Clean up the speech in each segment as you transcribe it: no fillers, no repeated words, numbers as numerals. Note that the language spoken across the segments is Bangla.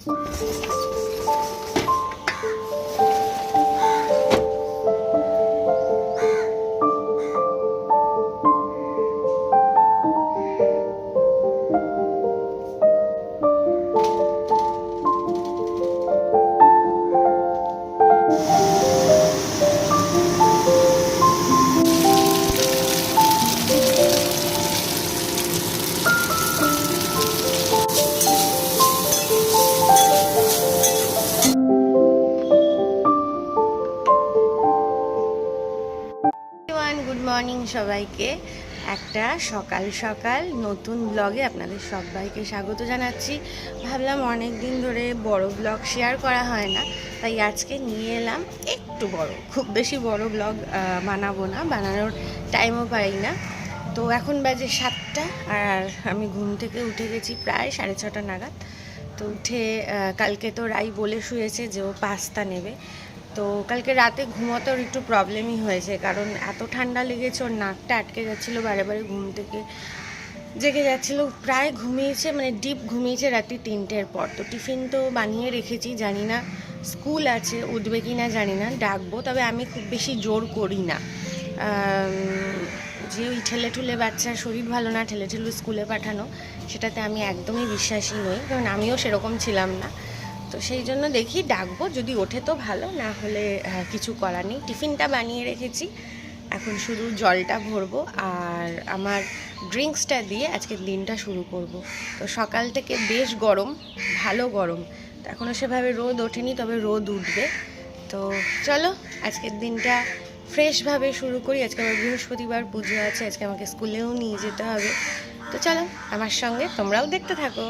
গুড মর্নিং সবাইকে। একটা সকাল সকাল নতুন ব্লগে আপনাদের সবাইকে স্বাগত জানাচ্ছি। ভাবলাম অনেক দিন ধরে বড় ব্লগ শেয়ার করা হয় না, তাই আজকে নিয়ে এলাম একটু বড়, খুব বেশি বড় ব্লগ বানাবো না, বানানোর টাইমও পাই না। তো এখন বাজে 7টা আর আমি ঘুম থেকে উঠে গেছি প্রায় 6:30 নাগাদ। তো উঠে কালকে তো রাই বলে শুয়েছে যে ও পাস্তা নেবে। তো কালকে রাতে ঘুমোতে ওর একটু প্রবলেমই হয়েছে, কারণ এত ঠান্ডা লেগেছে, ওর নাকটা আটকে যাচ্ছিলো, বারে বারে ঘুম থেকে জেগে যাচ্ছিলো। প্রায় ঘুমিয়েছে, মানে ডিপ ঘুমিয়েছে রাত্রি 3টের পর। তো টিফিন তো বানিয়ে রেখেছি, জানি না স্কুল আছে উঠবে কি না জানি না, ডাকবো। তবে আমি খুব বেশি জোর করি না, যে ওই ঠেলে ঠুলে বাচ্চার শরীর ভালো না ঠেলে ঠেলে স্কুলে পাঠানো, সেটাতে আমি একদমই বিশ্বাসী নই, কারণ আমিও সেরকম ছিলাম না। তো সেই জন্য দেখি ডাকবো, যদি ওঠে তো ভালো, না হলে কিছু করার নেই। টিফিনটা বানিয়ে রেখেছি, এখন শুধু জলটা ভরবো আর আমার ড্রিঙ্কসটা দিয়ে আজকের দিনটা শুরু করব। তো সকাল থেকে বেশ গরম, ভালো গরম। তো এখনও সেভাবে রোদ ওঠেনি, তবে রোদ উঠবে। তো চলো আজকের দিনটা ফ্রেশভাবে শুরু করি। আজকে আমার বৃহস্পতিবার পুজো আছে, আজকে আমাকে স্কুলেও নিয়ে যেতে হবে। তো চলো আমার সঙ্গে তোমরাও দেখতে থাকো।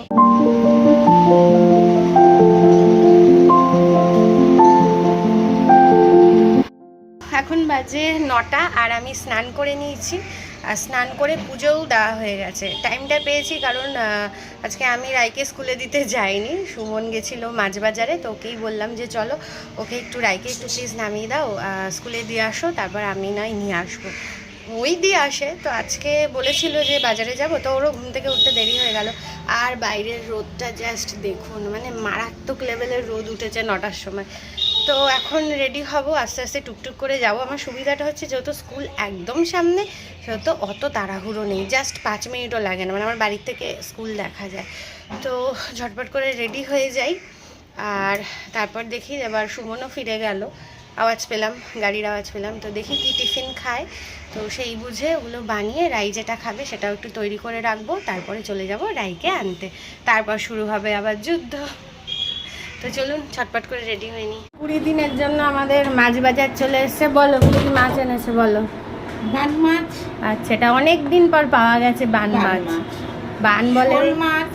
এখন বাজে 9টা আর আমি স্নান করে নিয়েছি, আর স্নান করে পুজোও দেওয়া হয়ে গেছে। টাইমটা পেয়েছি কারণ আজকে আমি রাইকে স্কুলে দিতে যাইনি, সুমন গেছিলো মাঝবাজারে। তো ওকেই বললাম যে চলো ওকে একটু রাইকে একটু প্লিজ নামিয়ে দাও, স্কুলে দিয়ে আসো, তারপর আমি নয় নিয়ে আসবো। ওই দিয়ে আসে। তো আজকে বলেছিল যে বাজারে যাব, তো ওরও ঘুম থেকে উঠতে দেরি হয়ে গেল। আর বাইরের রোদটা জাস্ট দেখুন, মানে মারাত্মক লেভেলের রোদ উঠেছে 9টার সময়। তো এখন রেডি হব, আস্তে আস্তে টুকটুক করে যাব। আমার সুবিধাটা হচ্ছে যেহেতু স্কুল একদম সামনে, সেহেতু অত তাড়াহুড়ো নেই, জাস্ট 5 মিনিটও লাগে না, মানে আমার বাড়ির থেকে স্কুল দেখা যায়। তো ঝটপট করে রেডি হয়ে যাই। আর তারপর দেখি এবার সুমনও ফিরে গেল, আওয়াজ পেলাম, গাড়ির আওয়াজ পেলাম। তো দেখি কি টিফিন খায়, তো সেই বুঝে ওগুলো বানিয়ে রাই যেটা খাবে সেটাও একটু তৈরি করে রাখবো। তারপরে চলে যাব রাইকে আনতে, তারপর শুরু হবে আবার যুদ্ধ। তো চলুন ছটপট করে রেডি হয়ে নিই। 20 দিনের জন্য আমাদের মাছ বাজার চলে এসছে। বলো কি মাছ এনেছে বলো। বান মাছ। আচ্ছা, এটা অনেক দিন পর পাওয়া গেছে বান মাছ। বান বলে শোল মাছ।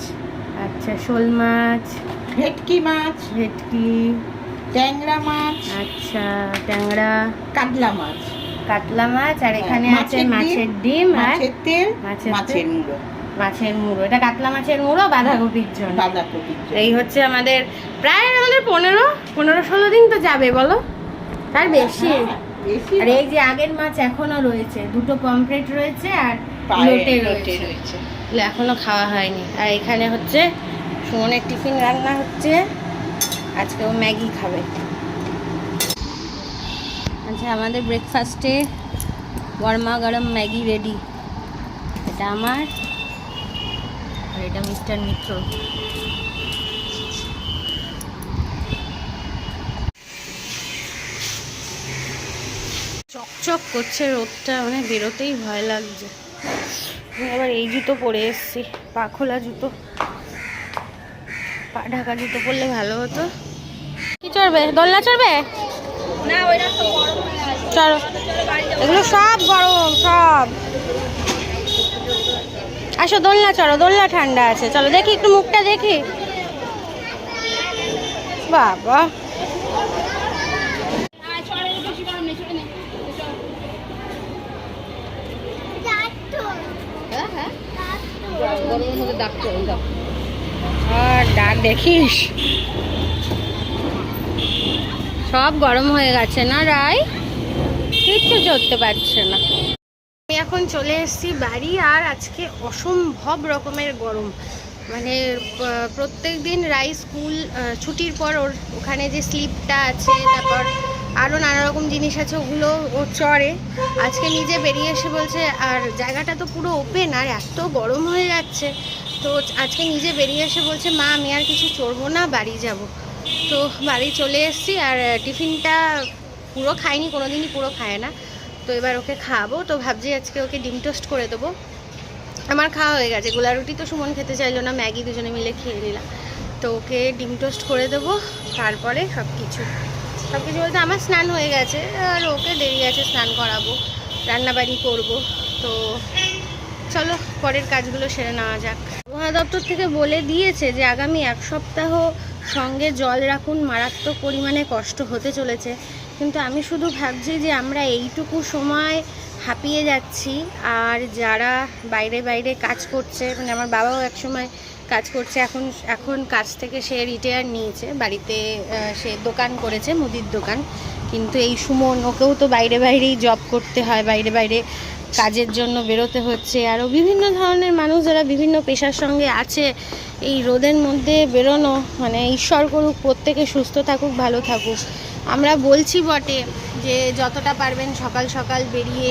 আচ্ছা, শোল মাছ, ভেটকি মাছ, ভেটকি, ট্যাংরা মাছ, আচ্ছা ট্যাংরা, কাতলা মাছ, কাতলা মাছ, আর এখানে আছে মাছের ডিম আর মাছের তেল, মাছের মুড়ো। মাছের মুড়ো, এটা কাতলা মাছের মুড়ো বাঁধাকপির জন্য। এই হচ্ছে আমাদের প্রায় 15-16 দিন তো যাবে বলো, তার বেশি। আর এই যে আগের মাছ এখনো রয়েছে, 2টো পমফ্রেট রয়েছে আর লোটে রয়েছে, এখনো খাওয়া হয়নি। আর এখানে হচ্ছে সুমনের টিফিন রান্না হচ্ছে, আজকে ও ম্যাগি খাবে। আচ্ছা, আমাদের ব্রেকফাস্টে গরমা গরম ম্যাগি রেডি। এটা আমার আর এটা মিস্টার মিত্র। চকচক করছে রোদটা, মানে বেরোতেই ভয় লাগছে। আবার এই জুতো পরে এসছি, পা খোলা জুতো, পা ঢাকা জুতো পরলে ভালো হতো। কি চড়বে? দোলনা চড়বে না? চলো, এগুলো সব গরম, সব আসো দোলনা চড়ো, দোলনা ঠান্ডা আছে। চলো দেখি একটু মুখটা দেখি। বাবা আর ডাক দেখিস, সব গরম হয়ে গেছে না রাই, কিচ্ছু চড়তে পারছে না। আমি এখন চলে এসেছি বাড়ি, আর আজকে অসম্ভব রকমের গরম, মানে প্রত্যেক দিন রাই স্কুল ছুটির পর ওর ওখানে যে স্লিপটা আছে, তারপর আরও নানা রকম জিনিস আছে, ওগুলো ও চড়ে। আজকে নিজে বেরিয়ে এসে বলছে, আর জায়গাটা তো পুরো ওপেন আর এত গরম হয়ে যাচ্ছে, তো আজকে নিজে বেরিয়ে এসে বলছে মা আমি আর কিছু চড়বো না, বাড়ি যাব। তো বাড়ি চলে এসেছি, আর টিফিনটা পুরো খাইনি, কোনো দিনই পুরো খায় না, তো এবার ওকে খাওয়াবো। তো ভাবছি আজকে ওকে ডিম টোস্ট করে দেবো। আমার খাওয়া হয়ে গেছে, গোলা রুটি তো সুমন খেতে চাইলো না, ম্যাগি দুজনে মিলে খেয়ে নিলাম। তো ওকে ডিম টোস্ট করে দেবো, তারপরে সব কিছু বলতে আমার স্নান হয়ে গেছে, আর ওকে দেরি আছে, স্নান করাবো, রান্নাবাড়ি করব। তো চলো পরের কাজগুলো সেরে নেওয়া যাক। আবহাওয়া দপ্তর থেকে বলে দিয়েছে যে আগামী 1 সপ্তাহ সঙ্গে জল রাখুন, মারাত্মক পরিমাণে কষ্ট হতে চলেছে। কিন্তু আমি শুধু ভাবছি যে আমরা এইটুকু সময় হাঁপিয়ে যাচ্ছি, আর যারা বাইরে বাইরে কাজ করছে, মানে আমার বাবাও একসময় কাজ করছে, এখন কাজ থেকে সে রিটায়ার নিয়েছে, বাড়িতে সে দোকান করেছে, মুদির দোকান। কিন্তু এই সুমন, ওকেও তো বাইরে বাইরেই জব করতে হয়, বাইরে বাইরে কাজের জন্য বেরোতে হচ্ছে। আরও বিভিন্ন ধরনের মানুষ যারা বিভিন্ন পেশার সঙ্গে আছে, এই রোদের মধ্যে বেরোনো, মানে ঈশ্বর করুক প্রত্যেকে সুস্থ থাকুক, ভালো থাকুক। আমরা বলছি বটে যে যতটা পারবেন সকাল সকাল বেরিয়ে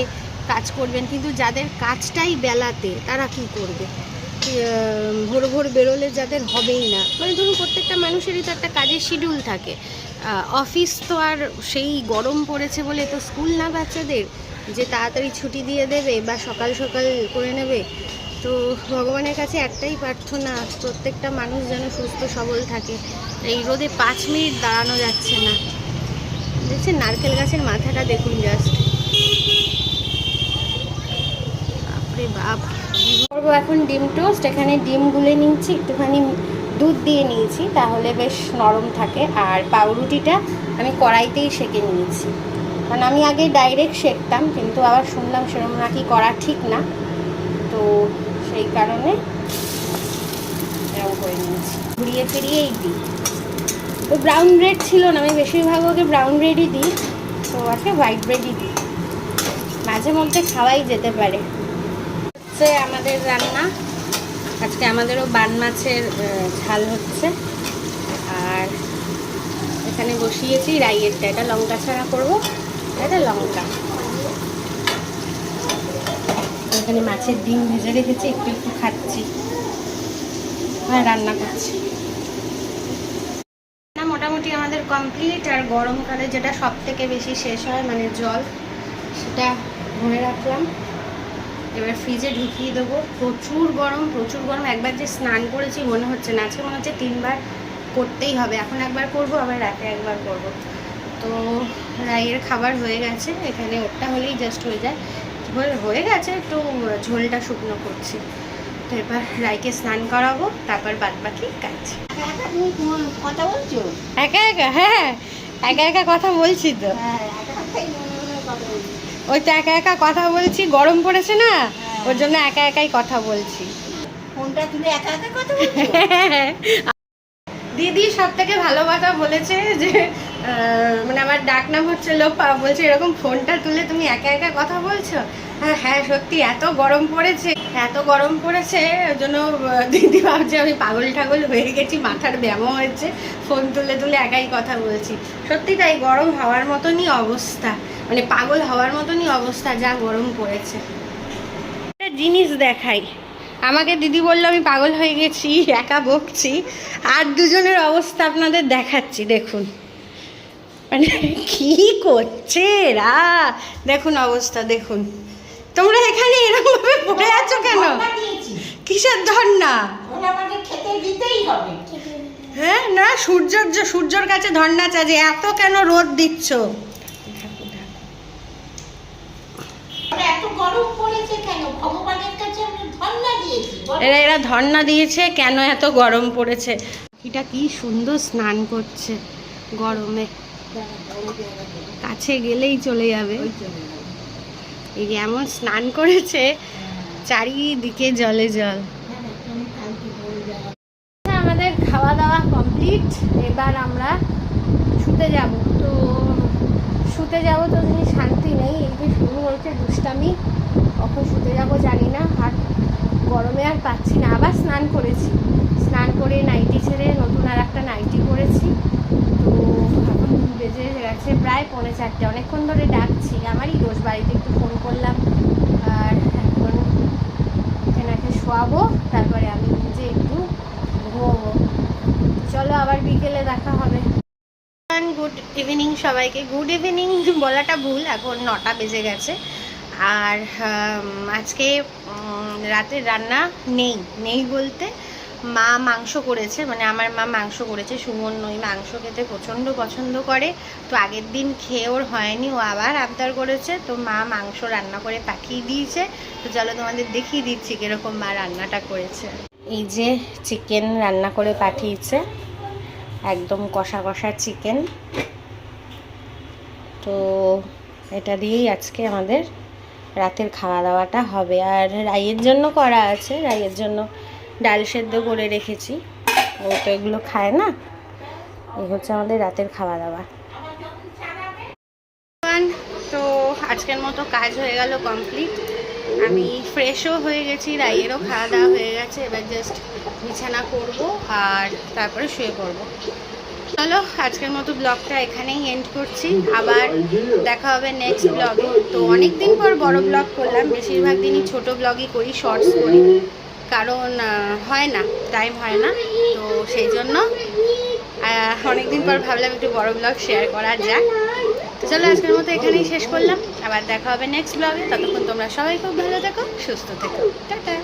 কাজ করবেন, কিন্তু যাদের কাজটাই বেলাতে তারা কি করবে? ভোর ভোর বেরোলে যাদের হবেই না, মানে ধরুন প্রত্যেকটা মানুষেরই তো একটা কাজের শিডিউল থাকে। অফিস তো আর সেই গরম পড়েছে বলে তো স্কুল না বাচ্চাদের যে তাড়াতাড়ি ছুটি দিয়ে দেবে বা সকাল সকাল করে নেবে। তো ভগবানের কাছে একটাই প্রার্থনা, প্রত্যেকটা মানুষ যেন সুস্থ সবল থাকে। এই রোদে 5 মিনিট দাঁড়ানো যাচ্ছে না। দেখছেন নারকেল গাছের মাথাটা দেখুন জাস্ট, বাপরে বাপ। করবো এখন ডিম টোস্ট। এখানে ডিম গুলে নিয়েছি, একটুখানি দুধ দিয়ে নিয়েছি, তাহলে বেশ নরম থাকে। আর পাউরুটিটা আমি কড়াইতেই সেঁকে নিয়েছি, কারণ আমি আগে ডাইরেক্ট সেঁকতাম, কিন্তু আবার শুনলাম সেরকম নাকি করা ঠিক না, তো সেই কারণে এরকম করে নিয়েছি। ঘুরিয়ে ফিরিয়েই দিই। তো ব্রাউন ব্রেড ছিল না, আমি বেশিরভাগ ওকে ব্রাউন ব্রেডই দিই, তো আজকে হোয়াইট ব্রেডই দিই, মাঝে মধ্যে খাওয়াই যেতে পারে। হচ্ছে আমাদের রান্না আজকে, আমাদেরও বান মাছের ঝাল হচ্ছে, আর এখানে বসিয়েছি রাইয়েরটা, এটা লঙ্কা ছাড়া করবো, এটা লঙ্কা। এখানে মাছের ডিম ভেজে রেখেছি, একটু একটু খাচ্ছি, আর রান্না করছি। মোটামুটি আমাদের কমপ্লিট। আর গরমকালে যেটা সব থেকে বেশি শেষ হয় মানে জল, সেটা ভরে রাখলাম, এবার ফ্রিজে ঢুকিয়ে দেবো। প্রচুর গরম, প্রচুর গরম। একবার যে স্নান করেছি মনে হচ্ছে না, আজকে মনে হচ্ছে 3 বার করতেই হবে। এখন একবার করব, আবার রাতে একবার করব। তো রাইয়ের খাবার হয়ে গেছে, এখানে ওটা হলেই জাস্ট হয়ে যায়, হয়ে গেছে, একটু ঝোলটা শুকনো করছি। তো এবার রাইকে স্নান করাবো, তারপর বাদ বাকি কাজ। কথা বলছো? একা একা? হ্যাঁ, একা একা কথা বলছি তো। ওই তো একা একা কথা বলছি, গরম পড়েছে না, ওর জন্য একা একাই কথা বলছি। ফোনটা তুলে একা একা কথা বলছো? দিদি সব থেকে ভালো কথা বলেছে যে মানে আমার ডাক নাম হচ্ছে লোপা, বলছে এরকম ফোনটা তুলে তুমি একা একা কথা বলছো। হ্যাঁ সত্যি, এত গরম পড়েছে, এত গরম পড়েছে, ওই জন্য দিদি ভাবছে আমি পাগল ঠাগল হয়ে গেছি, মাথার ব্যায়ামও হয়েছে, ফোন তুলে তুলে একাই কথা বলছি। সত্যি তাই, গরম হওয়ার মতনই অবস্থা, মানে পাগল হওয়ার মতনই অবস্থা, যা গরম পড়েছে। একটা জিনিস দেখাই, আমাকে দিদি বললো আমি পাগল হয়ে গেছি, একা বকছি, আর দুজনের অবস্থা আপনাদের দেখাচ্ছি। দেখুন মানে কি করছে এরা, দেখুন অবস্থা দেখুন। তোমরা এখানে এরকম ভাবে পড়ে আছো কেন? কিসের ধর্না? হ্যাঁ না, সূর্যর কাছে ধর্না চা, যে এত কেন রোদ দিচ্ছ? এরা ধর্না দিয়েছে কেন এত গরম পড়েছে। এটা কি সুন্দর স্নান করছে গরমে, কাছে গেলেই চলে যাবে। এই এমন স্নান করেছে, চারিদিকে জলে জল। আমাদের খাওয়া দাওয়া কমপ্লিট, এবার আমরা শুতে যাব। তো শুতে যাব তো শান্তি নেই, এই যে শুরু হয়েছে দুষ্টামি, কখন শুতে যাব জানি না। আর গরমে আর পাচ্ছি না। আবার স্নান করেছি, স্নান করে নাইটি ছেড়ে নতুন আর একটা নাইটি পরেছি। তো এখন বেজে গেছে প্রায় 3:45, অনেকক্ষণ ধরে ডাকছি, আমারই দোষ, বাড়িতে একটু ফোন করলাম। আর এখন এনাকে শোয়াবো, তারপরে আমি নিজে একটু ঘুমোবো। চলো আবার বিকেলে দেখা হবে। গুড ইভিনিং সবাইকে। গুড ইভিনিং বলাটা ভুল, এখন 9টা বেজে গেছে। আর আজকে রাতের রান্না নেই বলতে মা মাংস করেছে, মানে আমার মা মাংস করেছে। সুমন ওই মাংস খেতে প্রচণ্ড পছন্দ করে, তো আগের দিন খেয়ে ওর হয়নি, ও আবার আবদার করেছে, তো মা মাংস রান্না করে পাঠিয়ে দিয়েছে। তো চলো তোমাদের দেখিয়ে দিচ্ছি কীরকম মা রান্নাটা করেছে। এই যে চিকেন রান্না করে পাঠিয়েছে, একদম কষা কষা চিকেন। তো এটা দিয়েই আজকে আমাদের রাতের খাওয়া দাওয়াটা হবে। আর রাইয়ের জন্য করা আছে, রাইয়ের জন্য ডাল সেদ্ধ করে রেখেছি, ও তো এগুলো খায় না। এই হচ্ছে আমাদের রাতের খাওয়া দাওয়া। তো আজকের মতো কাজ হয়ে গেল কমপ্লিট। আমি ফ্রেশও হয়ে গেছি, রাইয়েরও খাওয়া দাওয়া হয়ে গেছে। এবার জাস্ট বিছানা করব আর তারপরে শুয়ে পড়বো। চলো আজকের মতো ব্লগটা এখানেই এন্ড করছি, আবার দেখা হবে নেক্সট ব্লগে। তো অনেক দিন পর বড় ব্লগ করলাম, বেশিরভাগ দিনই ছোট ব্লগই করি, শর্টস করি, কারণ হয় না, টাইম হয় না। তো সেই জন্য অনেকদিন পর ভাবলাম একটু বড় ব্লগ শেয়ার করা যাক। তো চলো আজকের মতো এখানেই শেষ করলাম, আবার দেখা হবে নেক্সট ব্লগে। ততক্ষণ তোমরা সবাই খুব ভালো থেকো, সুস্থ থেকো, টাটা।